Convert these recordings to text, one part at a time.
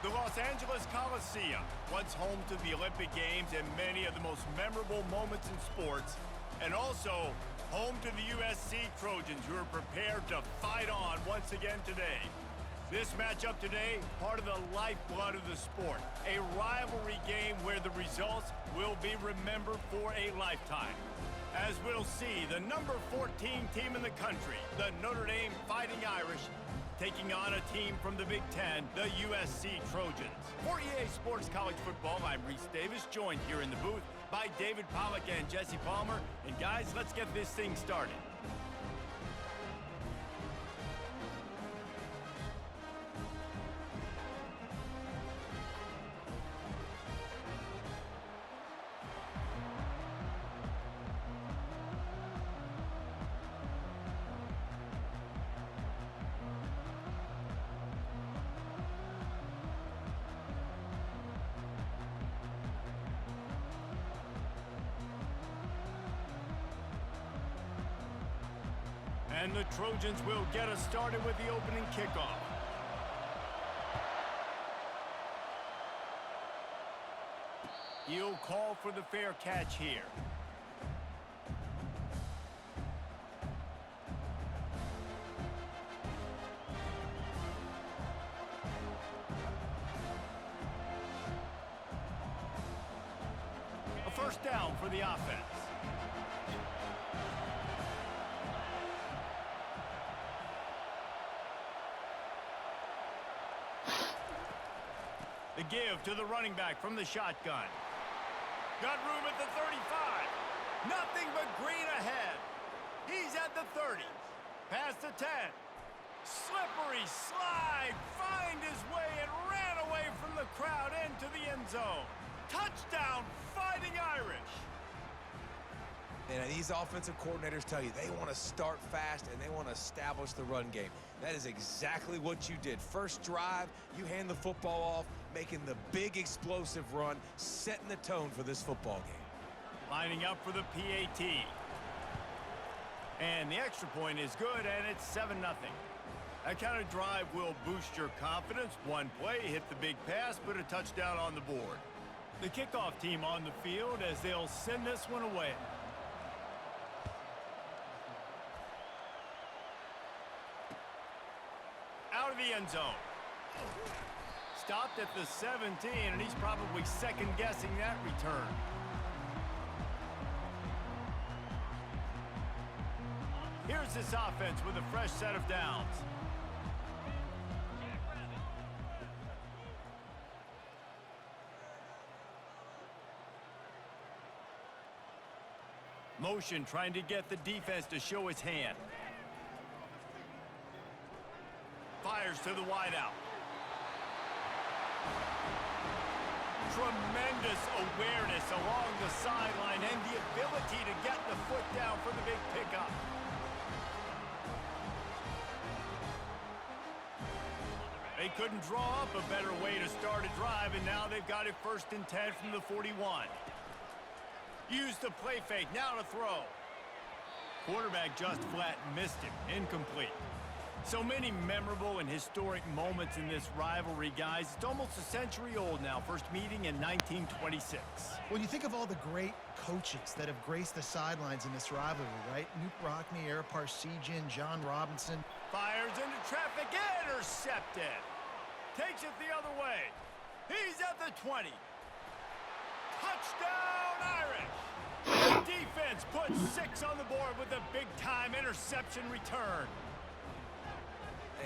The Los Angeles Coliseum, once home to the Olympic Games and many of the most memorable moments in sports, and also home to the USC Trojans, who are prepared to fight on once again today. This matchup today, part of the lifeblood of the sport, a rivalry game where the results will be remembered for a lifetime. As we'll see, the number 14 team in the country, the Notre Dame Fighting Irish, taking on a team from the Big Ten, the USC Trojans. For EA Sports College Football, I'm Reese Davis, joined here in the booth by David Pollack and Jesse Palmer. And guys, let's get this thing started. And the Trojans will get us started with the opening kickoff. He'll call for the fair catch here. A first down for the offense. The give to the running back from the shotgun. Got room at the 35. Nothing but green ahead. He's at the 30. Past the 10. Slippery slide. Find his way and ran away from the crowd into the end zone. Touchdown, Fighting Irish. And these offensive coordinators tell you they want to start fast and they want to establish the run game. That is exactly what you did. First drive, you hand the football off, making the big explosive run, setting the tone for this football game. Lining up for the PAT. And the extra point is good, and it's 7-0. That kind of drive will boost your confidence. One play, hit the big pass, put a touchdown on the board. The kickoff team on the field as they'll send this one away. Out of the end zone. Stopped at the 17, and he's probably second-guessing that return. Here's this offense with a fresh set of downs. Motion trying to get the defense to show his hand. Fires to the wideout. Tremendous awareness along the sideline and the ability to get the foot down for the big pickup. They couldn't draw up a better way to start a drive, and now they've got it 1st and 10 from the 41. Use the play fake, now to throw. Quarterback just flat missed him, incomplete. So many memorable and historic moments in this rivalry, guys. It's almost a century old now. First meeting in 1926. When you think of all the great coaches that have graced the sidelines in this rivalry, right? Newt Rockne, Ara Parseghian, John Robinson. Fires into traffic, intercepted. Takes it the other way. He's at the 20. Touchdown, Irish. Defense puts 6 on the board with a big-time interception return.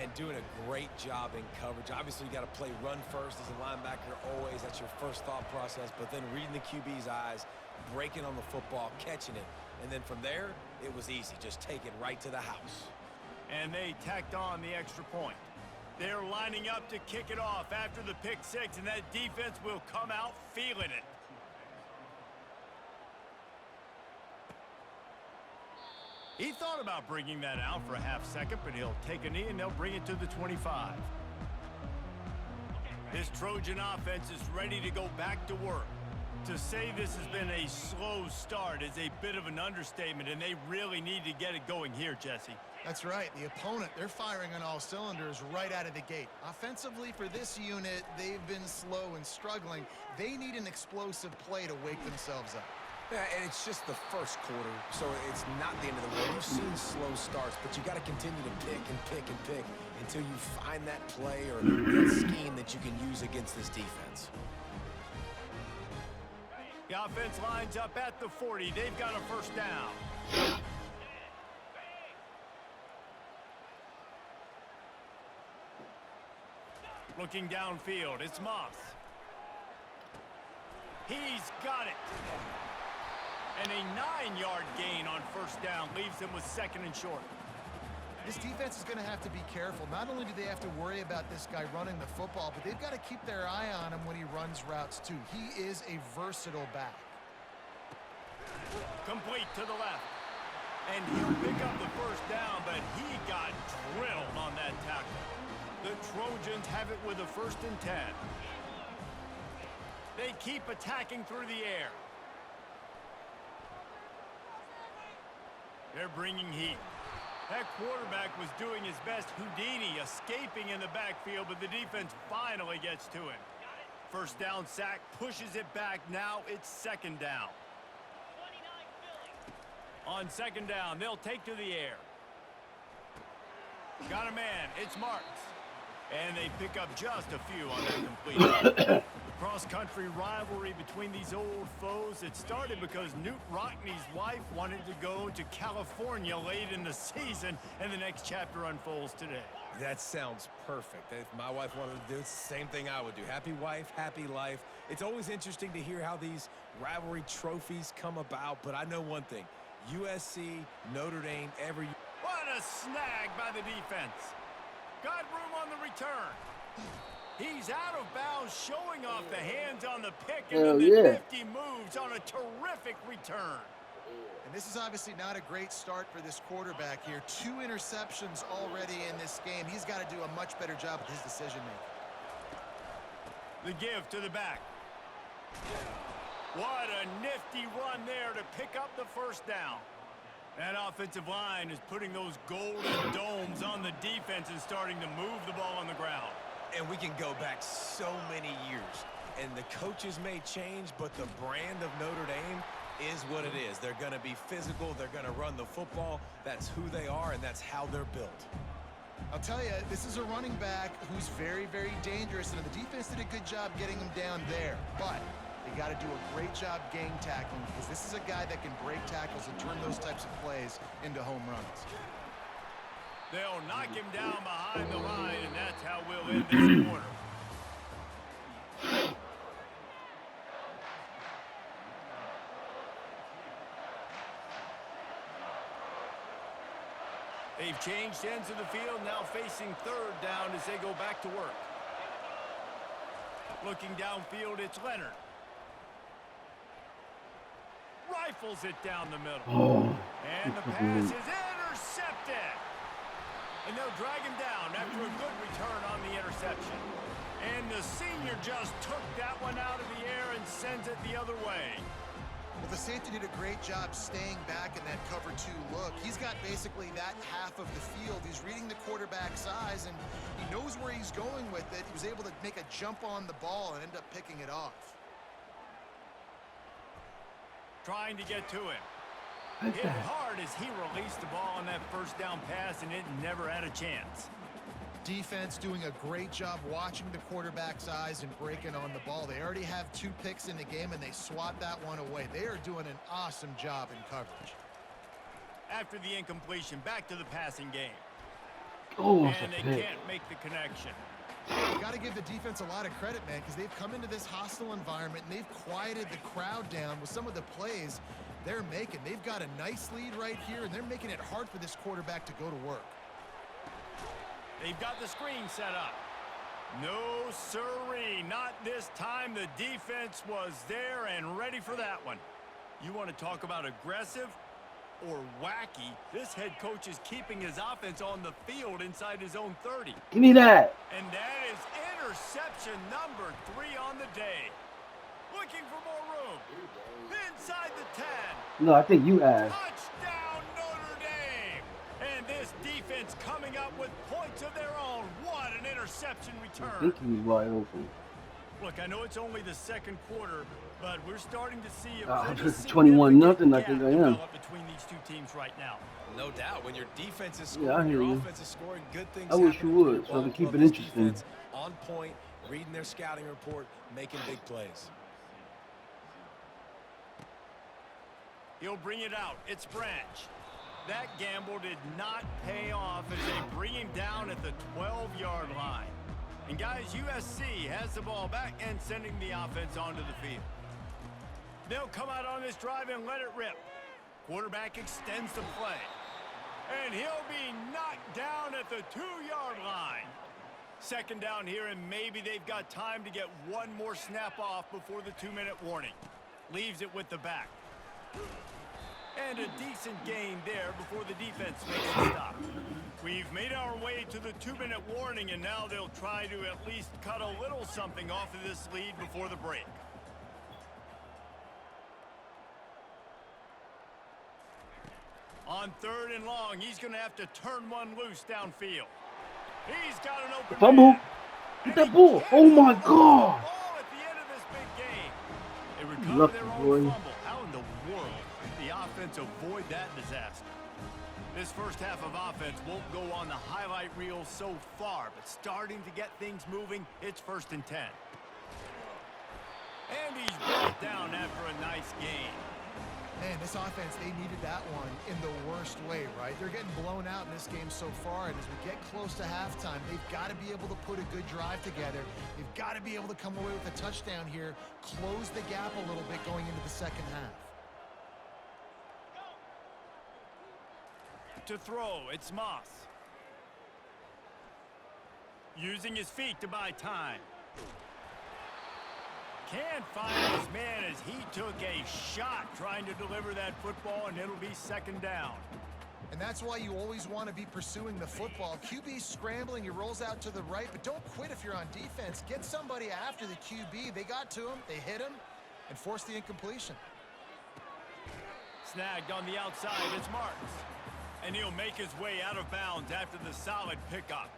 And doing a great job in coverage. Obviously, you got to play run first as a linebacker always. That's your first thought process. But then reading the QB's eyes, breaking on the football, catching it. And then from there, it was easy. Just take it right to the house. And they tacked on the extra point. They're lining up to kick it off after the pick 6, and that defense will come out feeling it. He thought about bringing that out for a half second, but he'll take a knee and they'll bring it to the 25. This Trojan offense is ready to go back to work. To say this has been a slow start is a bit of an understatement, and they really need to get it going here, Jesse. That's right. The opponent, they're firing on all cylinders right out of the gate. Offensively, for this unit, they've been slow and struggling. They need an explosive play to wake themselves up. Yeah, and it's just the first quarter, so it's not the end of the world. You've seen slow starts, but you got to continue to pick and pick and pick until you find that play or that scheme that you can use against this defense. The offense lines up at the 40. They've got a first down. Looking downfield, it's Moss. He's got it. And a 9-yard gain on first down leaves them with second and short. This defense is going to have to be careful. Not only do they have to worry about this guy running the football, but they've got to keep their eye on him when he runs routes too. He is a versatile back. Complete to the left. And he'll pick up the first down, but he got drilled on that tackle. The Trojans have it with a 1st and 10. They keep attacking through the air. They're bringing heat. That quarterback was doing his best Houdini, escaping in the backfield, but the defense finally gets to him. First down sack, pushes it back. Now it's second down. On second down, they'll take to the air. Got a man. It's Marks. And they pick up just a few on that completion. Cross-country rivalry between these old foes. It started because Knute Rockne's wife wanted to go to California late in the season, and the next chapter unfolds today. That sounds perfect. If my wife wanted to do it, it's the same thing I would do. Happy wife, happy life. It's always interesting to hear how these rivalry trophies come about, but I know one thing. USC, Notre Dame, every... What a snag by the defense. Got room on the return. He's out of bounds, showing off the hands on the pick, and then the nifty moves on a terrific return. And this is obviously not a great start for this quarterback here. 2 interceptions already in this game. He's got to do a much better job with his decision-making. The give to the back. What a nifty run there to pick up the first down. That offensive line is putting those golden domes on the defense and starting to move the ball on the ground. And we can go back so many years. And the coaches may change, but the brand of Notre Dame is what it is. They're going to be physical. They're going to run the football. That's who they are, and that's how they're built. I'll tell you, this is a running back who's very, very dangerous, and the defense did a good job getting him down there. But they got to do a great job game tackling, because this is a guy that can break tackles and turn those types of plays into home runs. They'll knock him down behind the line, and that's how we'll end this quarter. They've changed ends of the field, now facing third down as they go back to work. Looking downfield, it's Leonard. Rifles it down the middle. And the pass is intercepted. And they'll drag him down after a good return on the interception. And the senior just took that one out of the air and sends it the other way. Well, the safety did a great job staying back in that cover 2 look. He's got basically that half of the field. He's reading the quarterback's eyes, and he knows where he's going with it. He was able to make a jump on the ball and end up picking it off. Trying to get to him. Hit hard as he released the ball on that first down pass, and it never had a chance. Defense doing a great job watching the quarterback's eyes and breaking on the ball. They already have 2 picks in the game, and they swat that one away. They are doing an awesome job in coverage. After the incompletion, back to the passing game. Oh, and they can't make the connection. You got to give the defense a lot of credit, man, because they've come into this hostile environment, and they've quieted the crowd down with some of the plays they're making. They've got a nice lead right here, and they're making it hard for this quarterback to go to work. They've got the screen set up. No siree, not this time. The defense was there and ready for that one. You want to talk about aggressive or wacky? This head coach is keeping his offense on the field inside his own 30. Give me that. And that is interception number 3 on the day. Looking for more room. Inside the 10. No, I think you asked. Touchdown Notre Dame. And this defense defense coming up with points of their own. What an interception I return. think he was wide open. Look, I know it's only the second quarter, but we're starting to see a pretty Just 21-0, I significant think gap I am. develop between these two teams right now. No doubt. When your defense is Yeah, I scoring, hear your you. offense is scoring, good things I wish happen you when would, you're so I can well keep it focused interesting. defense, on point, reading their scouting report, making big plays. He'll bring it out. It's Branch. That gamble did not pay off as they bring him down at the 12-yard line. And guys, USC has the ball back and sending the offense onto the field. They'll come out on this drive and let it rip. Quarterback extends the play. And he'll be knocked down at the 2-yard line. Second down here, and maybe they've got time to get one more snap off before the 2-minute warning. Leaves it with the back. And a decent gain there before the defense makes a stop. We've made our way to the 2-minute warning, and now they'll try to at least cut a little something off of this lead before the break. On 3rd and long, he's going to have to turn one loose downfield. He's got an open Fumble. man. Get that ball. Oh my God. Ball at the end of this big game. They You recover lucky, their boy. own fumble. How in the world did the offense avoid that disaster? This first half of offense won't go on the highlight reel so far, but starting to get things moving, it's 1st and 10. And he's brought down after a nice gain. Man, this offense, they needed that one in the worst way, right? They're getting blown out in this game so far, and as we get close to halftime, they've got to be able to put a good drive together. They've got to be able to come away with a touchdown here, close the gap a little bit going into the second half. To throw, it's Moss. Using his feet to buy time. Can't find his man as he took a shot trying to deliver that football, and it'll be 2nd down. And that's why you always want to be pursuing the football. QB scrambling, he rolls out to the right, but don't quit if you're on defense. Get somebody after the QB. They got to him, they hit him, and forced the incompletion. Snagged on the outside, it's Marks. And he'll make his way out of bounds after the solid pickup.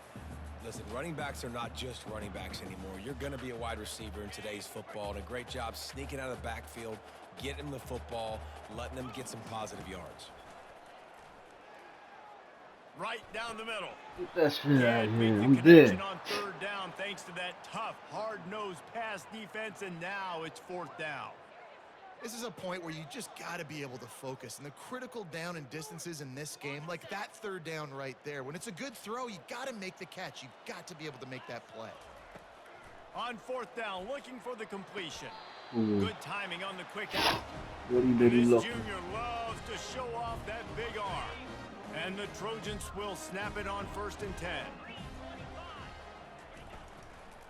Listen, running backs are not just running backs anymore. You're going to be a wide receiver in today's football, and a great job sneaking out of the backfield, getting the football, letting them get some positive yards. Right down the middle. Get that shit out Can't of make here. the I'm connection dead. on 3rd down thanks to that tough, hard-nosed pass defense, and now it's 4th down. This is a point where you just got to be able to focus. And the critical down and distances in this game, like that 3rd down right there, when it's a good throw, you got to make the catch. You've got to be able to make that play. On 4th down, looking for the completion. Ooh. Good timing on the quick out. What he did, he This lucky. junior loves to show off that big arm. And the Trojans will snap it on 1st and 10.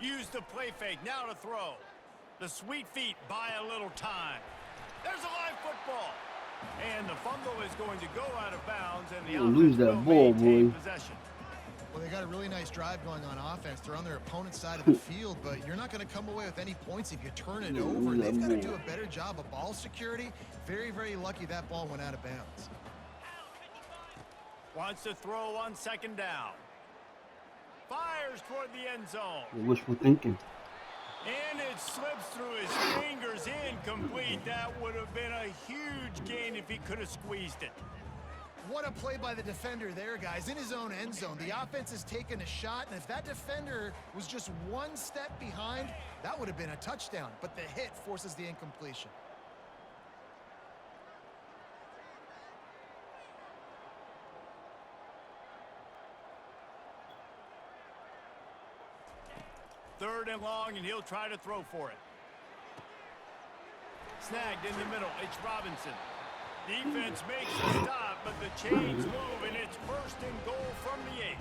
Use the play fake, now to throw. The sweet feet buy a little time. There's a live football. And the fumble is going to go out of bounds, and the You'll lose offense that will ball, maintain boy. possession. Well, they got a really nice drive going on offense. They're on their opponent's side of the field, but you're not going to come away with any points if you turn it over. They've got to do a better job of ball security. Very, very lucky that ball went out of bounds. Wants to throw on 2nd down. Fires toward the end zone. Wishful thinking. And it slips through his fingers, incomplete. That would have been a huge gain if he could have squeezed it. What a play by the defender there, guys. In his own end zone, the offense has taken a shot, and if that defender was just one step behind, that would have been a touchdown. But the hit forces the incompletion. Third and long, and he'll try to throw for it. Snagged in the middle. It's Robinson. Defense makes a stop, but the chains move, and it's 1st and goal from the 8.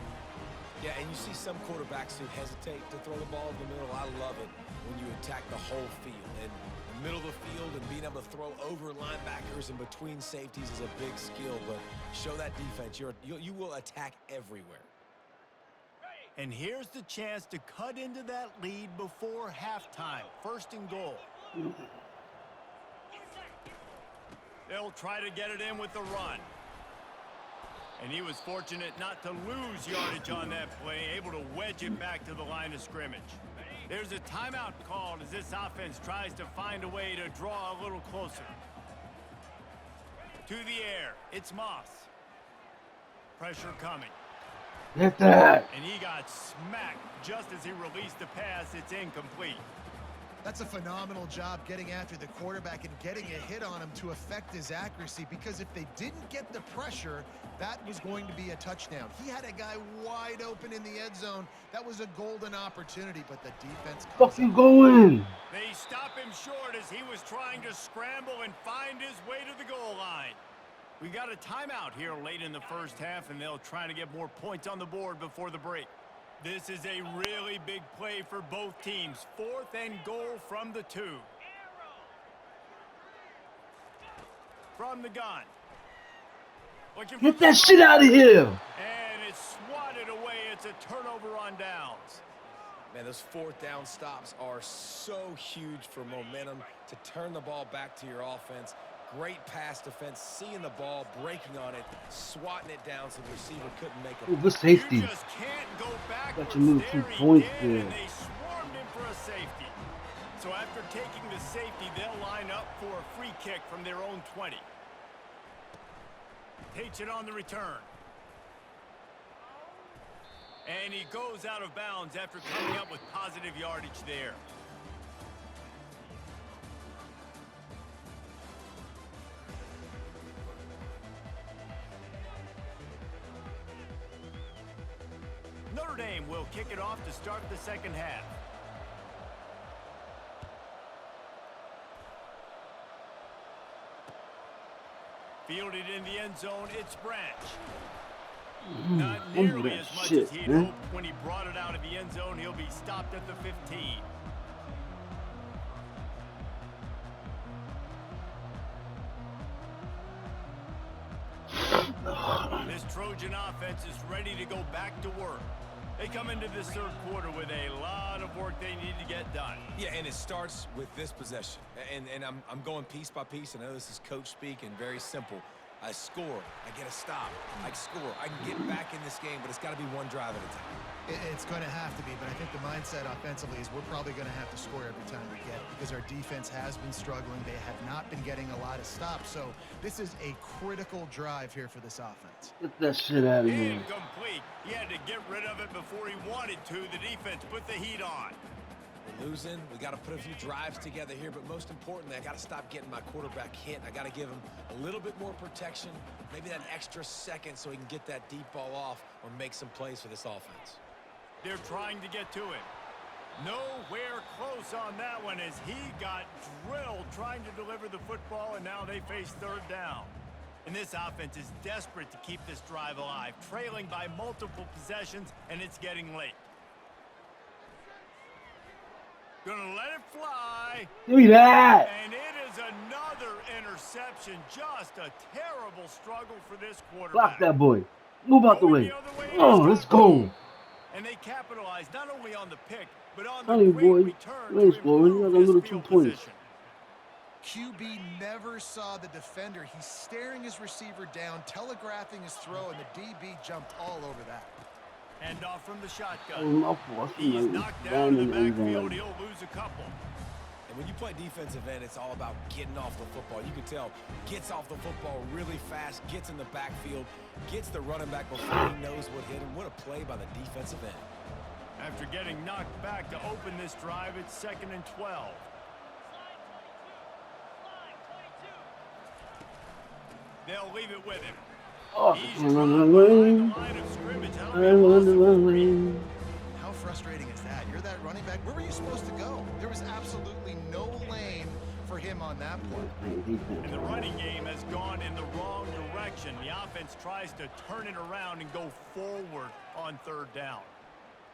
Yeah, and you see some quarterbacks who hesitate to throw the ball in the middle. I love it when you attack the whole field. And the middle of the field and being able to throw over linebackers and between safeties is a big skill. But show that defense. You will attack everywhere. And here's the chance to cut into that lead before halftime. 1st and goal. They'll try to get it in with the run. And he was fortunate not to lose yardage on that play, able to wedge it back to the line of scrimmage. There's a timeout called as this offense tries to find a way to draw a little closer. To the air, it's Moss. Pressure coming. Get that. And he got smacked just as he released the pass. It's incomplete. That's a phenomenal job getting after the quarterback and getting a hit on him to affect his accuracy, because if they didn't get the pressure, that was going to be a touchdown. He had a guy wide open in the end zone. That was a golden opportunity, but the defense... Fuck you going? They stop him short as he was trying to scramble and find his way to the goal line. We got a timeout here late in the first half, and they'll try to get more points on the board before the break. This is a really big play for both teams. 4th and goal from the 2. From the gun. Get that shit out of here. And it's swatted away. It's a turnover on downs. Man, those 4th down stops are so huge for momentum to turn the ball back to your offense. Great pass defense, seeing the ball, breaking on it, swatting it down so the receiver couldn't make a... Ooh, good safety. You just can't go backwards. Got your little 2 There points he did, there. and they swarmed him for a safety. So after taking the safety, they'll line up for a free kick from their own 20. Takes it on the return. And he goes out of bounds after coming up with positive yardage there. Notre Dame will kick it off to start the second half. Fielded in the end zone, it's Branch. Not nearly as much as he had hoped when he brought it out of the end zone. He'll be stopped at the 15. This Trojan offense is ready to go back to work. They come into this third quarter with a lot of work they need to get done. Yeah, and it starts with this possession. And I'm going piece by piece. I know this is coach speak and very simple. I score, I get a stop, I score. I can get back in this game, but it's got to be one drive at a time. It's going to have to be, but I think the mindset offensively is we're probably going to have to score every time we get it, because our defense has been struggling. They have not been getting a lot of stops, so this is a critical drive here for this offense. Get that shit out of here. Incomplete. He had to get rid of it before he wanted to. The defense put the heat on. We're losing. We got to put a few drives together here, but most importantly, I got to stop getting my quarterback hit. I got to give him a little bit more protection, maybe that extra second so he can get that deep ball off or make some plays for this offense. They're trying to get to him. Nowhere close on that one as he got drilled trying to deliver the football, and now they face third down. And this offense is desperate to keep this drive alive, trailing by multiple possessions, and it's getting late. Gonna let it fly. Give me that. And it is another interception. Just a terrible struggle for this quarterback. Block that boy. Move out the way. Oh, let's go. And they capitalized not only on the pick, but on Tell you, the great boy, return nice to boy. You improve got a his little field 2 points. position. QB never saw the defender. He's staring his receiver down, telegraphing his throw, and the DB jumped all over that. Hand off from the Oh, shotgun. my fault. He's knocked down in the end zone. backfield. He'll lose a couple. And when you play defensive end, it's all about getting off the football. You can tell, gets off the football really fast, gets in the backfield, gets the running back before he knows what hit him. What a play by the defensive end. After getting knocked back to open this drive, it's 2nd and 12. They'll leave it with him. Oh, He's run, dropped run, behind run. the line of scrimmage. That'll Run, be a loss run, of run, 3. run. How frustrating is that? You're that running back. Where were you supposed to go? There was absolutely no lane for him on that play. And the running game has gone in the wrong direction. The offense tries to turn it around and go forward on third down.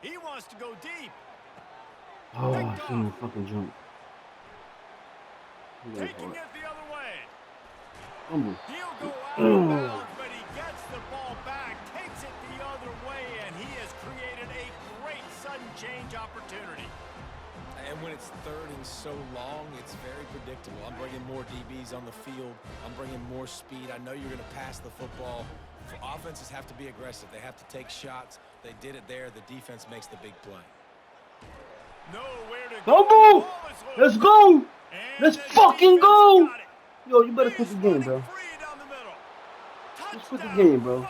He wants to go deep. Oh, I shouldn't have fucking jumped. Taking it the other way. Fumble. He'll go out of bounds, but he gets the ball back, takes it the other way, and he has created a great sudden change opportunity. And when it's third and so long, it's very predictable. I'm bringing more DBs on the field. I'm bringing more speed. I know you're going to pass the football. Offenses have to be aggressive. They have to take shots. They did it there. The defense makes the big play. Nowhere to Go, go. let's go. And Let's the fucking defense go. got it. Yo, you better quit He's the game, running bro. free down the middle. Let's quit the Touchdown. game, bro.